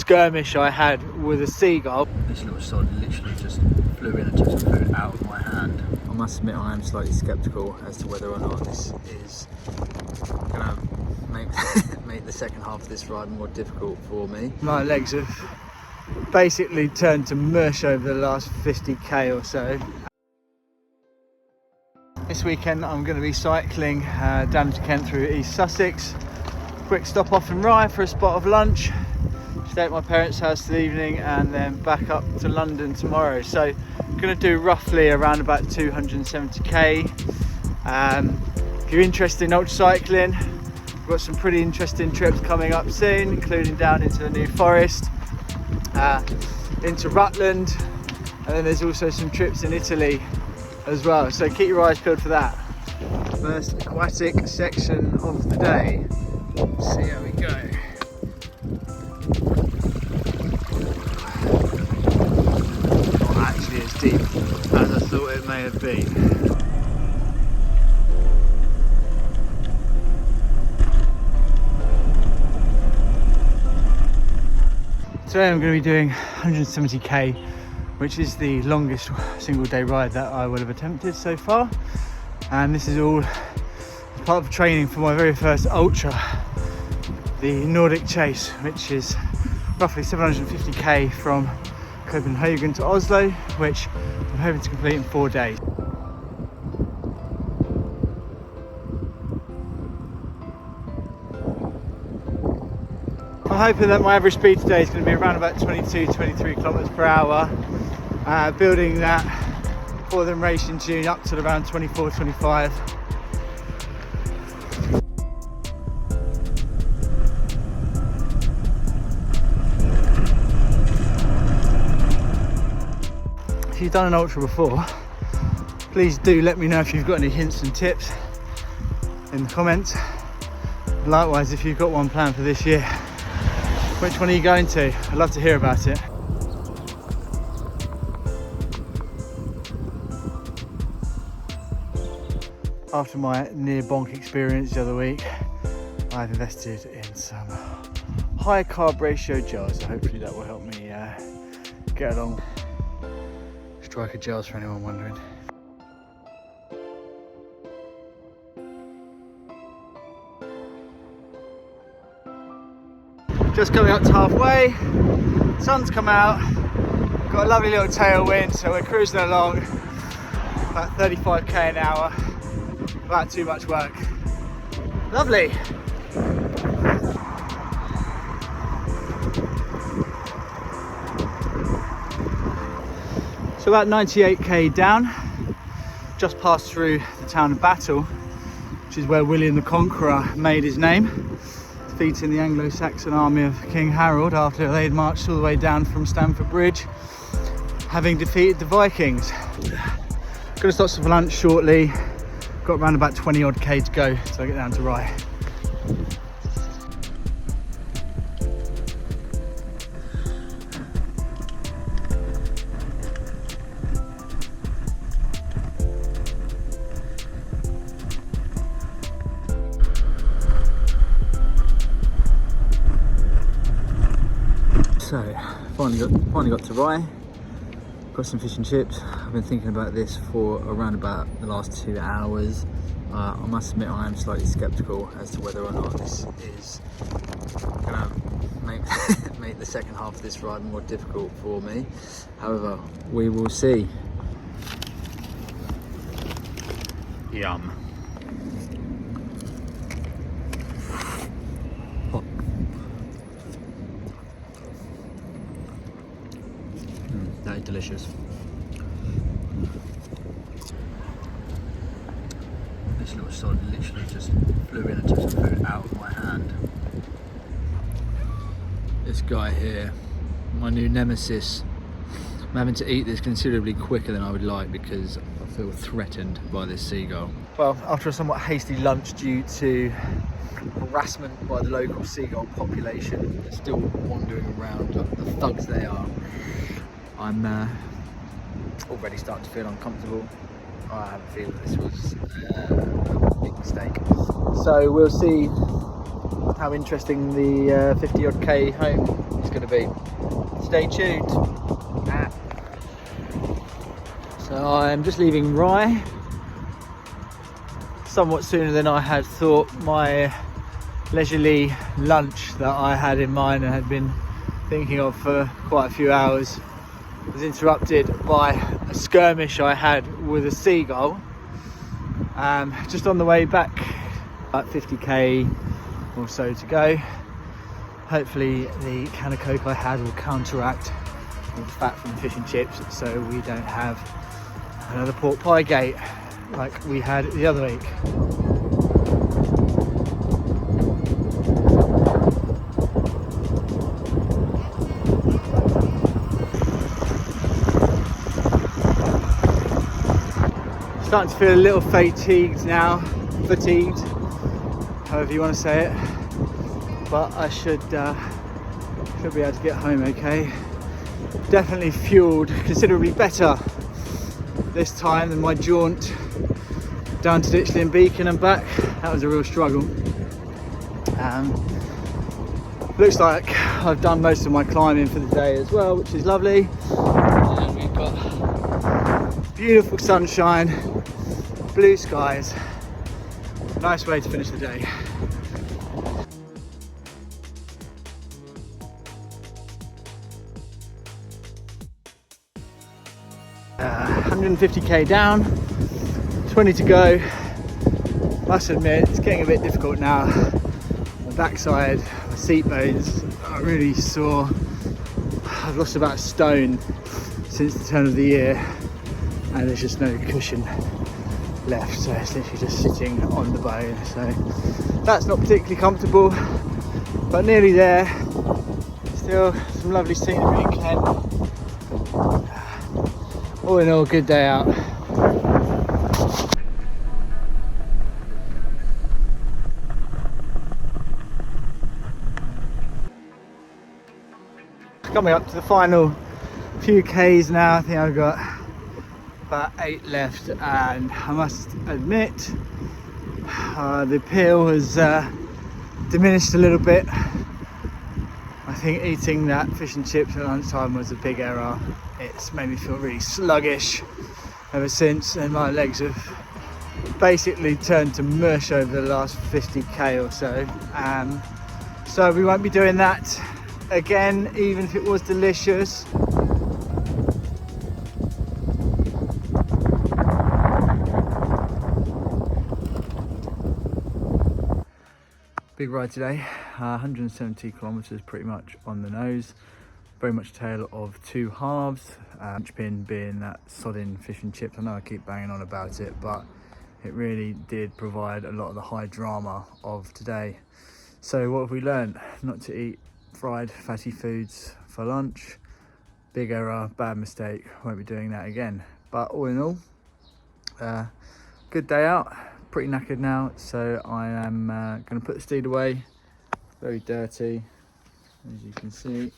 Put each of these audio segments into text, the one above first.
skirmish I had with a seagull. This little sod literally just flew in and took some food out of my hand. I must admit I am slightly sceptical as to whether or not this is going to make the second half of this ride more difficult for me. My legs have basically turned to mush over the last 50k or so. This weekend I'm going to be cycling down to Kent through East Sussex. Quick stop off in Rye for a spot of lunch. Stay at my parents' house for the evening and then back up to London tomorrow. So I'm going to do roughly around about 270k. If you're interested in ultra cycling, we've got some pretty interesting trips coming up soon, including down into the New Forest, into Rutland, and then there's also some trips in Italy as well. So keep your eyes peeled for that. First aquatic section of the day. Let's see how we go. Not actually as deep as I thought it may have been. Today I'm going to be doing 170k, which is the longest single day ride that I will have attempted so far. And this is all part of training for my very first ultra, the Nordic Chase, which is roughly 750k from Copenhagen to Oslo, which I'm hoping to complete in 4 days. I'm hoping that my average speed today is going to be around about 22-23 kilometers per hour, building that for the race in June up to around 24-25. If you've done an ultra before, please do let me know if you've got any hints and tips in the comments. Likewise, if you've got one planned for this year, which one are you going to? I'd love to hear about it. After my near bonk experience the other week, I've invested in some high carb ratio gels, so hopefully that will help me get along. Striker gels for anyone wondering. Just coming up to halfway, sun's come out, got a lovely little tailwind, so we're cruising along about 35k an hour without too much work. Lovely. So about 98k down, just passed through the town of Battle, which is where William the Conqueror made his name, defeating the Anglo-Saxon army of King Harold after they'd marched all the way down from Stamford Bridge, having defeated the Vikings. Gonna stop for lunch shortly. Got around about 20 odd k to go till I get down to Rye. So finally got to Rye. Got some fish and chips. I've been thinking about this for around about the last 2 hours. I must admit I am slightly sceptical as to whether or not this is going to make the second half of this ride more difficult for me. However, we will see. Yum. That is delicious. This little sod literally just flew in and took some food out of my hand. This guy here, my new nemesis. I'm having to eat this considerably quicker than I would like because I feel threatened by this seagull. Well, after a somewhat hasty lunch due to harassment by the local seagull population, they're still wandering around like the thugs they are. I'm already starting to feel uncomfortable. I have a feeling this was a big mistake. So we'll see how interesting the 50 odd K home is going to be. Stay tuned. So I'm just leaving Rye somewhat sooner than I had thought. My leisurely lunch that I had in mind and had been thinking of for quite a few hours was interrupted by a skirmish I had with a seagull. Just on the way back, about 50k or so to go. Hopefully the can of Coke I had will counteract all the fat from the fish and chips, so we don't have another pork pie gate like we had the other week. Starting to feel a little fatigued now, however you want to say it, but I should be able to get home okay. Definitely fueled considerably better this time than my jaunt down to Ditchley and Beacon and back. That was a real struggle. Looks like I've done most of my climbing for the day as well, which is lovely. And we've got beautiful sunshine, blue skies. Nice way to finish the day. 150k down, 20 to go. Must admit, it's getting a bit difficult now. My backside, my seat bones are really sore. I've lost about a stone since the turn of the year, and there's just no cushion left, so it's literally just sitting on the bone. So that's not particularly comfortable, but nearly there. Still some lovely scenery in Kent. All in all, good day out. Coming up to the final few Ks now. I think I've got about 8 left, and I must admit the appeal has diminished a little bit. I think eating that fish and chips at lunchtime was a big error. It's made me feel really sluggish ever since, and my legs have basically turned to mush over the last 50k or so. So we won't be doing that again, even if it was delicious. Big ride today, 170 kilometers pretty much on the nose. Very much a tale of two halves, linchpin being that sodding fish and chips. I know I keep banging on about it, but it really did provide a lot of the high drama of today. So what have we learned? Not to eat fried fatty foods for lunch. Big error, bad mistake, won't be doing that again. But all in all, good day out. Pretty knackered now, so I am going to put the steed away. Very dirty, as you can see.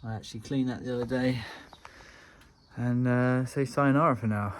I actually cleaned that the other day, and say sayonara for now.